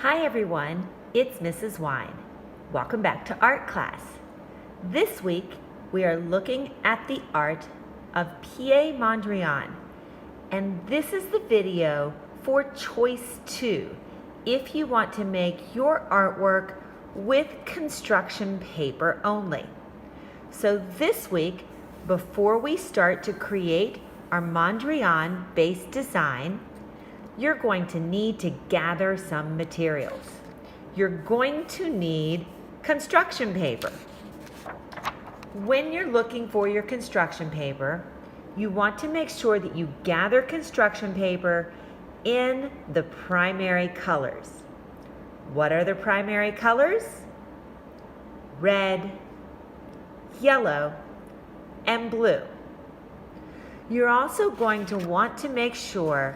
Hi everyone, it's Mrs. Wine. Welcome back to art class. This week we are looking at the art of Piet Mondrian, and this is the video for choice 2 if you want to make your artwork with construction paper only. So this week, before we start to create our Mondrian based design, you're going to need to gather some materials. You're going to need construction paper. When you're looking for your construction paper, you want to make sure that you gather construction paper in the primary colors. What are the primary colors? Red, yellow, and blue. You're also going to want to make sure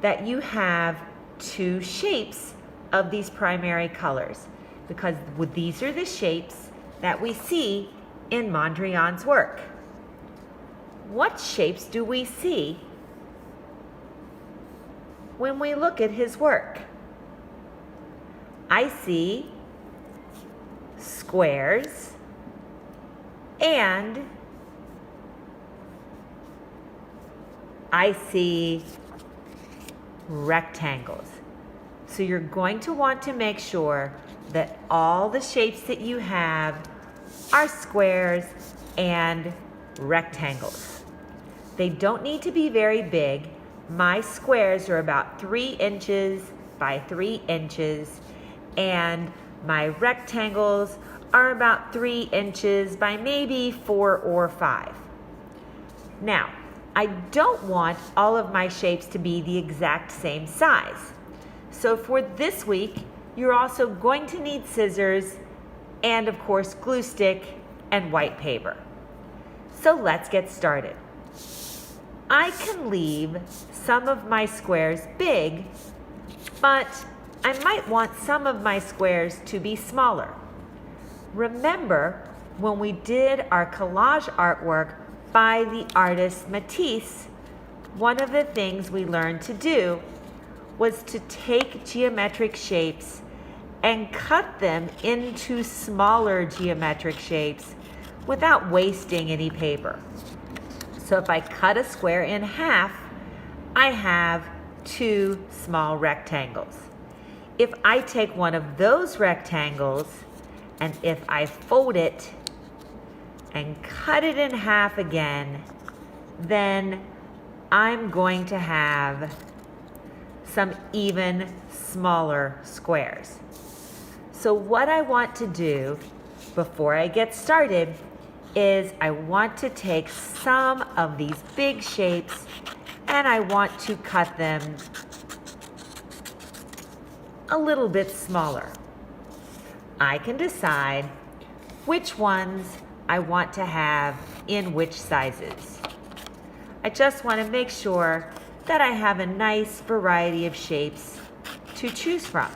that you have 2 shapes of these primary colors, because these are the shapes that we see in Mondrian's work. What shapes do we see when we look at his work? I see squares and I see rectangles. So you're going to want to make sure that all the shapes that you have are squares and rectangles. They don't need to be very big. My squares are about 3 inches by 3 inches, and my rectangles are about 3 inches by maybe 4 or 5. Now, I don't want all of my shapes to be the exact same size. So for this week, you're also going to need scissors and of course glue stick and white paper. So let's get started. I can leave some of my squares big, but I might want some of my squares to be smaller. Remember when we did our collage artwork by the artist Matisse, one of the things we learned to do was to take geometric shapes and cut them into smaller geometric shapes without wasting any paper. So if I cut a square in half, I have 2 small rectangles. If I take one of those rectangles and if I fold it and cut it in half again, then I'm going to have some even smaller squares. So what I want to do before I get started is I want to take some of these big shapes and I want to cut them a little bit smaller. I can decide which ones I want to have in which sizes. I just want to make sure that I have a nice variety of shapes to choose from.